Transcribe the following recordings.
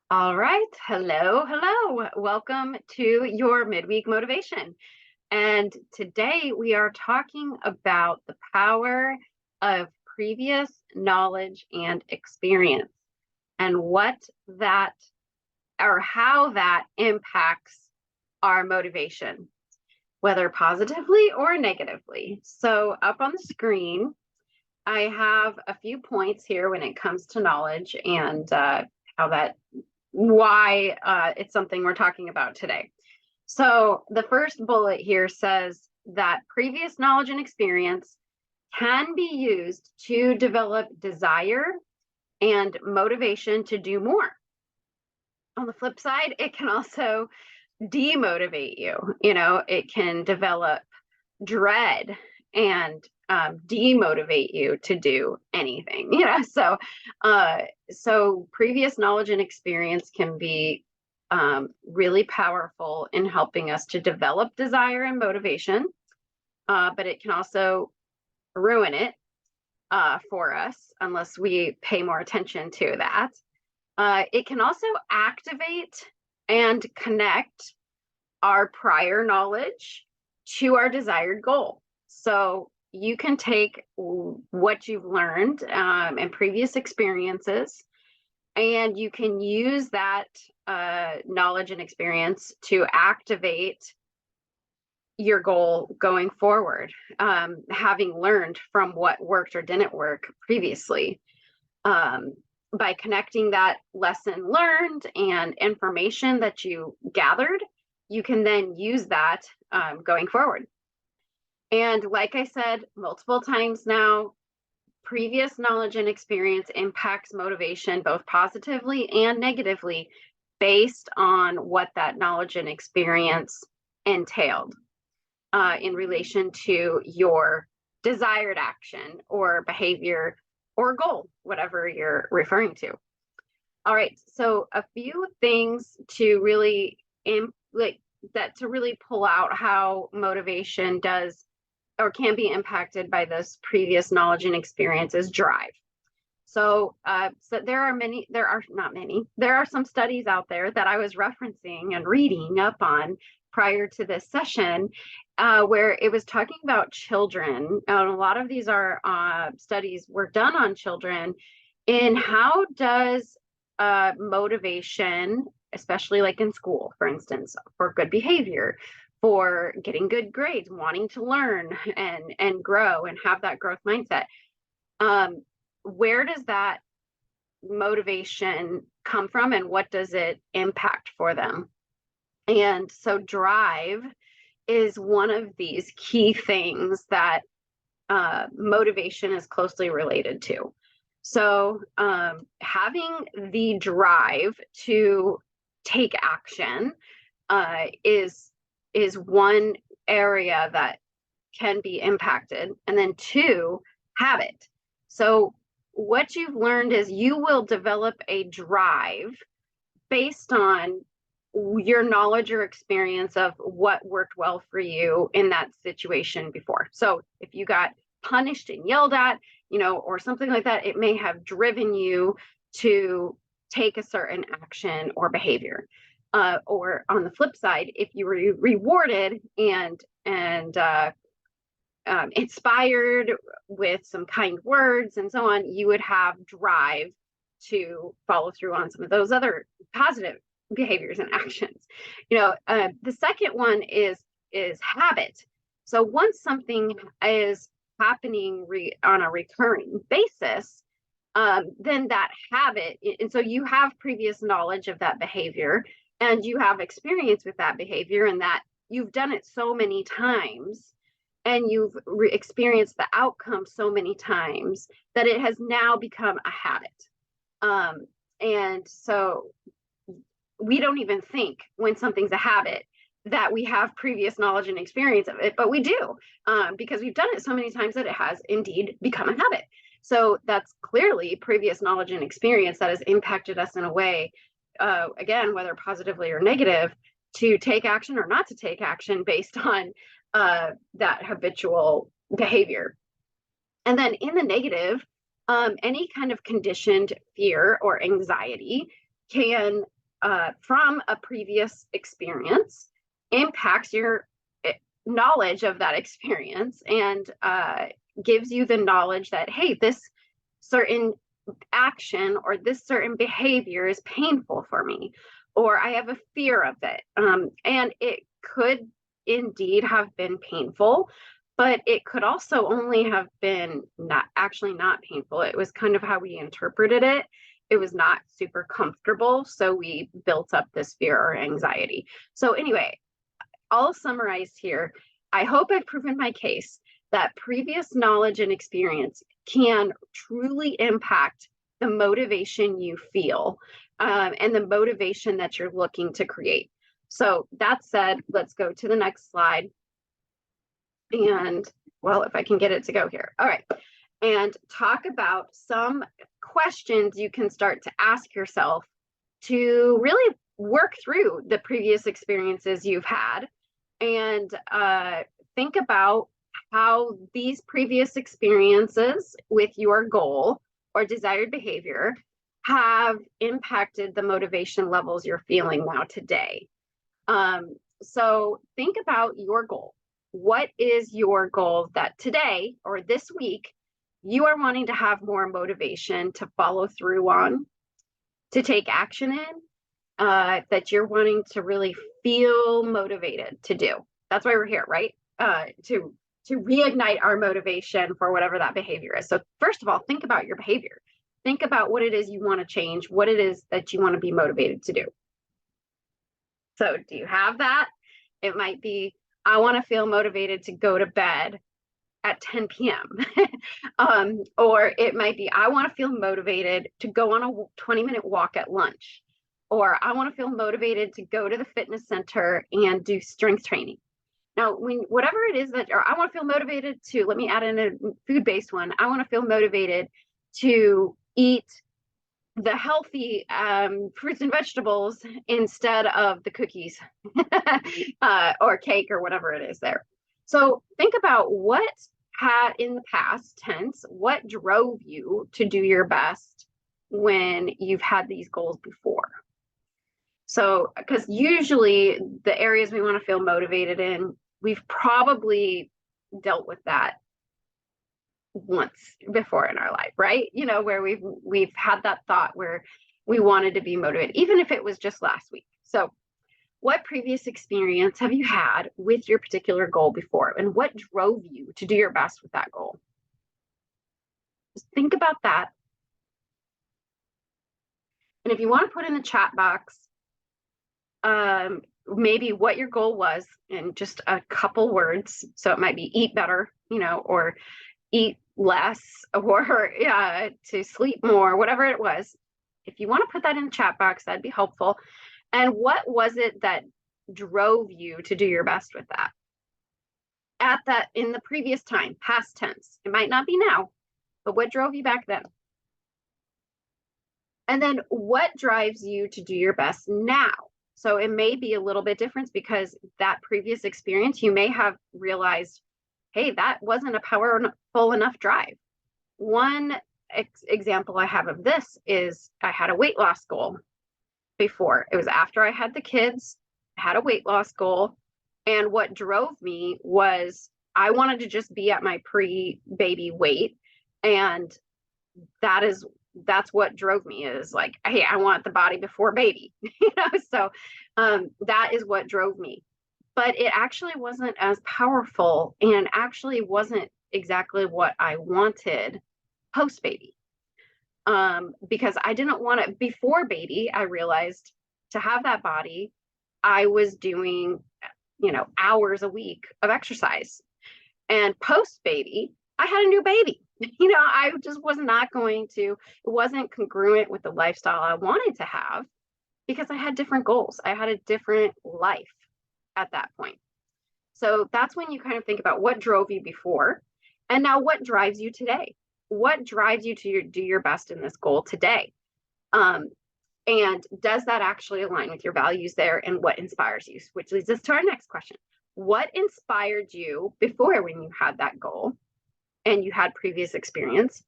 All right. Hello. Hello. Welcome to your midweek motivation. And today we are talking about the power of previous knowledge and experience and what that or how that impacts our motivation, whether positively or negatively. So, up on the screen, I have a few points here when it comes to knowledge and how that why it's something we're talking about today. So the first bullet here says that previous knowledge and experience can be used to develop desire and motivation to do more. On the flip side, it can also demotivate you. It can develop dread and demotivate you to do anything. So previous knowledge and experience can be really powerful in helping us to develop desire and motivation, but it can also ruin it for us unless we pay more attention to that. It can also activate and connect our prior knowledge to our desired goal. So you can take what you've learned in previous experiences, and you can use that knowledge and experience to activate your goal going forward, having learned from what worked or didn't work previously. By connecting that lesson learned and information that you gathered, you can then use that going forward. And like I said multiple times now, previous knowledge and experience impacts motivation both positively and negatively based on what that knowledge and experience entailed in relation to your desired action or behavior or goal, whatever you're referring to. All right, so a few things to really to really pull out how motivation does or can be impacted by this previous knowledge and experience is drive. So there are some studies out there that I was referencing and reading up on prior to this session where it was talking about children. And a lot of these are studies were done on children in how does motivation, especially like in school, for instance, for good behavior, for getting good grades, wanting to learn and grow and have that growth mindset. Where does that motivation come from and what does it impact for them? And so drive is one of these key things that motivation is closely related to. So having the drive to take action is one area that can be impacted. And then two, habit. So what you've learned is you will develop a drive based on your knowledge or experience of what worked well for you in that situation before. So if you got punished and yelled at, or something like that, it may have driven you to take a certain action or behavior. Or on the flip side, if you were rewarded and inspired with some kind words and so on, you would have drive to follow through on some of those other positive behaviors and actions. The second one is habit. So once something is happening on a recurring basis, then that habit, and so you have previous knowledge of that behavior and you have experience with that behavior and that you've done it so many times and you've experienced the outcome so many times that it has now become a habit. And so we don't even think when something's a habit that we have previous knowledge and experience of it, but we do because we've done it so many times that it has indeed become a habit. So that's clearly previous knowledge and experience that has impacted us in a way, again, whether positively or negative, to take action or not to take action based on that habitual behavior. And then in the negative, any kind of conditioned fear or anxiety can from a previous experience impacts your knowledge of that experience and gives you the knowledge that, hey, this certain action or this certain behavior is painful for me, or I have a fear of it. And it could indeed have been painful, but it could also only have been not painful. It was kind of how we interpreted it. It was not super comfortable. So we built up this fear or anxiety. So anyway, I'll summarize here. I hope I've proven my case that previous knowledge and experience can truly impact the motivation you feel and the motivation that you're looking to create. So that said, let's go to the next slide. And well, if I can get it to go here. All right. And talk about some questions you can start to ask yourself to really work through the previous experiences you've had and think about how these previous experiences with your goal or desired behavior have impacted the motivation levels you're feeling now today. So think about your goal. What is your goal that today or this week you are wanting to have more motivation to follow through on, to take action in, that you're wanting to really feel motivated to do? That's why we're here, right? To reignite our motivation for whatever that behavior is. So first of all, think about your behavior. Think about what it is you want to change, what it is that you want to be motivated to do. So do you have that? It might be, I want to feel motivated to go to bed at 10 p.m. Or it might be, I want to feel motivated to go on a 20-minute walk at lunch. Or I want to feel motivated to go to the fitness center and do strength training. Now, whatever it is that, or I want to feel motivated to, let me add in a food-based one. I want to feel motivated to eat the healthy fruits and vegetables instead of the cookies or cake or whatever it is there. So think about what had in the past tense, what drove you to do your best when you've had these goals before. So, because usually the areas we want to feel motivated in, we've probably dealt with that once before in our life, right? You know, where we've had that thought where we wanted to be motivated, even if it was just last week. So what previous experience have you had with your particular goal before, and what drove you to do your best with that goal? Just think about that. And if you want to put in the chat box, maybe what your goal was in just a couple words. So it might be eat better, you know, or eat less, or to sleep more, whatever it was. If you want to put that in the chat box, that'd be helpful. And what was it that drove you to do your best with that? At that, in the previous time, past tense. It might not be now, but what drove you back then? And then what drives you to do your best now? So it may be a little bit different because that previous experience, you may have realized, hey, that wasn't a powerful enough drive. One example I have of this is I had a weight loss goal before. It was after I had the kids, I had a weight loss goal. And what drove me was I wanted to just be at my pre-baby weight. And that's what drove me, is like, hey, I want the body before baby, you know? So that is what drove me. But it actually wasn't as powerful and actually wasn't exactly what I wanted post baby. Because I didn't want it before baby. I realized to have that body, I was doing, you know, hours a week of exercise. And post baby, I had a new baby. You know, I just was not going to, it wasn't congruent with the lifestyle I wanted to have because I had different goals. I had a different life at that point. So that's when you kind of think about what drove you before, and now what drives you today. What drives you to do your best in this goal today? And does that actually align with your values there, and what inspires you? Which leads us to our next question. What inspired you before when you had that goal and you had previous experience?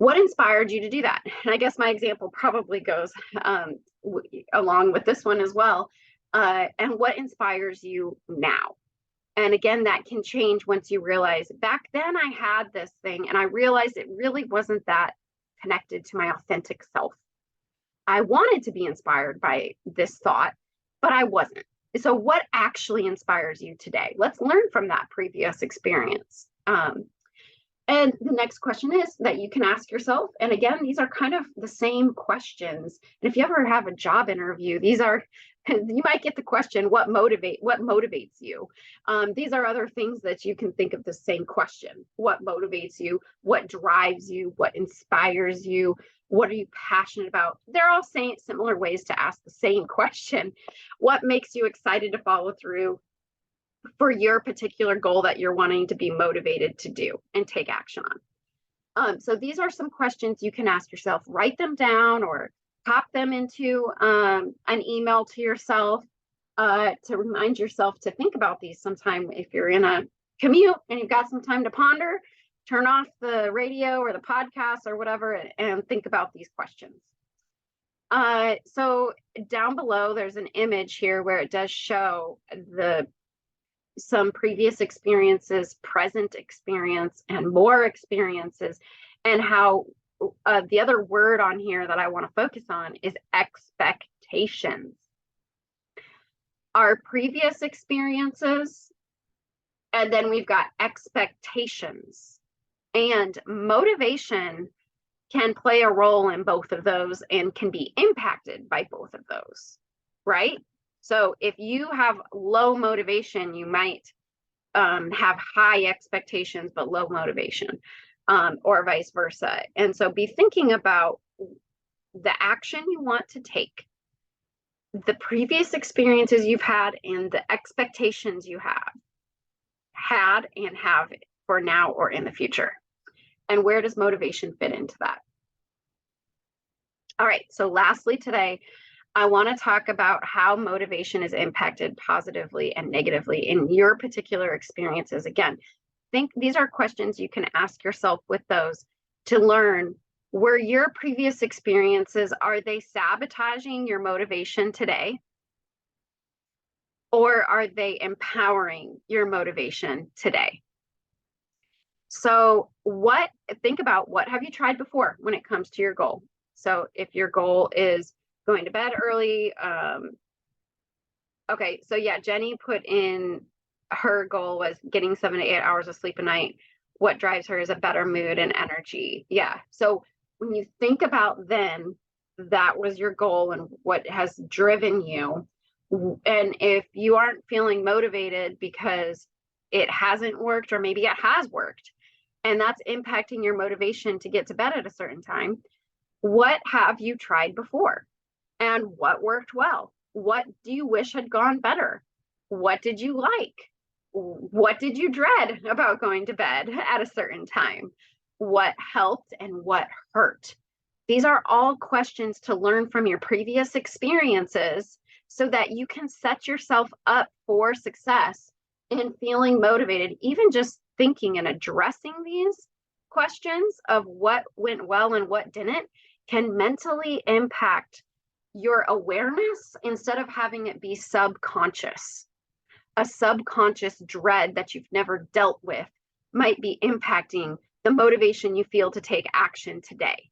What inspired you to do that? And I guess my example probably goes along with this one as well. And what inspires you now? And again, that can change once you realize back then I had this thing and I realized it really wasn't that connected to my authentic self. I wanted to be inspired by this thought, but I wasn't. So, what actually inspires you today? Let's learn from that previous experience. And the next question is that you can ask yourself. And again, these are kind of the same questions. And if you ever have a job interview, these are, you might get the question, what motivates you? These are other things that you can think of the same question. What motivates you? What drives you? What inspires you? What are you passionate about? They're all saying similar ways to ask the same question. What makes you excited to follow through for your particular goal that you're wanting to be motivated to do and take action on? So these are some questions you can ask yourself. Write them down or pop them into an email to yourself to remind yourself to think about these sometime. If you're in a commute and you've got some time to ponder, turn off the radio or the podcast or whatever and think about these questions. So down below, there's an image here where it does show some previous experiences, present experience, and more experiences, and how the other word on here that I want to focus on is expectations. Our previous experiences, and then we've got expectations. And motivation can play a role in both of those and can be impacted by both of those, right? So if you have low motivation, you might have high expectations but low motivation, or vice versa. And so be thinking about the action you want to take, the previous experiences you've had, and the expectations you have had and have for now or in the future. And where does motivation fit into that? All right, so lastly today, I want to talk about how motivation is impacted positively and negatively in your particular experiences. Again, think these are questions you can ask yourself with those to learn, were your previous experiences, are they sabotaging your motivation today? Or are they empowering your motivation today? So think about what have you tried before when it comes to your goal? So if your goal is going to bed early, okay, so yeah, Jenny put in her goal was getting 7 to 8 hours of sleep a night. What drives her is a better mood and energy. Yeah, so when you think about then, that was your goal and what has driven you. And if you aren't feeling motivated because it hasn't worked, or maybe it has worked, and that's impacting your motivation to get to bed at a certain time, what have you tried before? And what worked well? What do you wish had gone better? What did you like? What did you dread about going to bed at a certain time? What helped and what hurt? These are all questions to learn from your previous experiences so that you can set yourself up for success in feeling motivated. Even just thinking and addressing these questions of what went well and what didn't can mentally impact your awareness instead of having it be subconscious. A subconscious dread that you've never dealt with might be impacting the motivation you feel to take action today.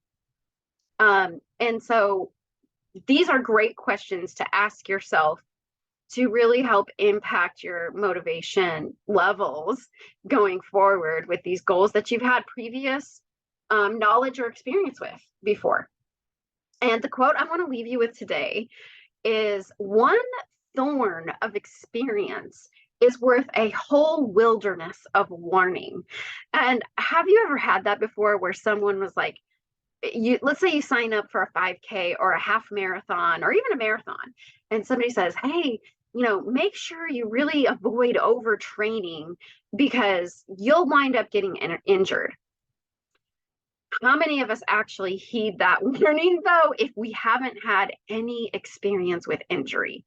And so these are great questions to ask yourself to really help impact your motivation levels going forward with these goals that you've had previous knowledge or experience with before. And the quote I want to leave you with today is, one thorn of experience is worth a whole wilderness of warning. And have you ever had that before where someone was like, let's say you sign up for a 5K or a half marathon or even a marathon, and somebody says, hey, make sure you really avoid overtraining because you'll wind up getting injured. How many of us actually heed that warning, though, if we haven't had any experience with injury?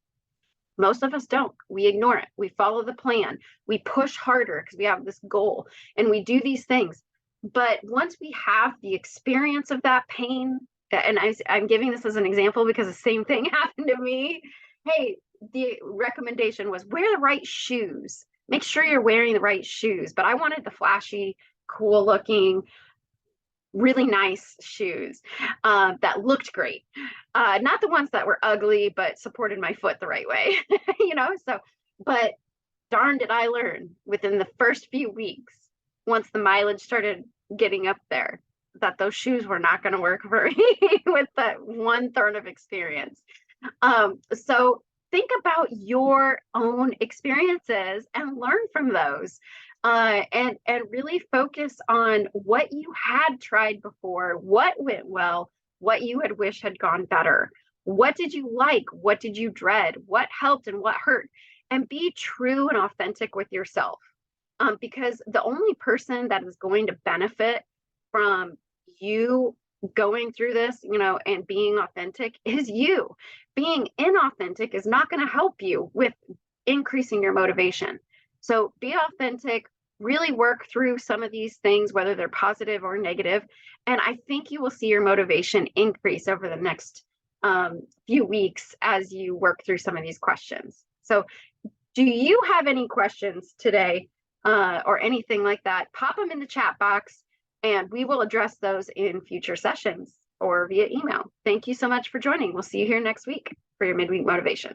Most of us don't. We ignore it. We follow the plan. We push harder because we have this goal, and we do these things. But once we have the experience of that pain, and I'm giving this as an example because the same thing happened to me. Hey, the recommendation was wear the right shoes. Make sure you're wearing the right shoes. But I wanted the flashy, cool looking, really nice shoes that looked great. Not the ones that were ugly, but supported my foot the right way, So, but darn did I learn within the first few weeks, once the mileage started getting up there, that those shoes were not going to work for me with that 1/3 of experience. So think about your own experiences and learn from those. And really focus on what you had tried before, what went well, what you had wished had gone better. What did you like? What did you dread? What helped and what hurt? And be true and authentic with yourself. Because the only person that is going to benefit from you going through this, and being authentic is you. Being inauthentic is not going to help you with increasing your motivation. So be authentic, really work through some of these things, whether they're positive or negative. And I think you will see your motivation increase over the next few weeks as you work through some of these questions. So, do you have any questions today or anything like that? Pop them in the chat box and we will address those in future sessions or via email. Thank you so much for joining. We'll see you here next week for your midweek motivation.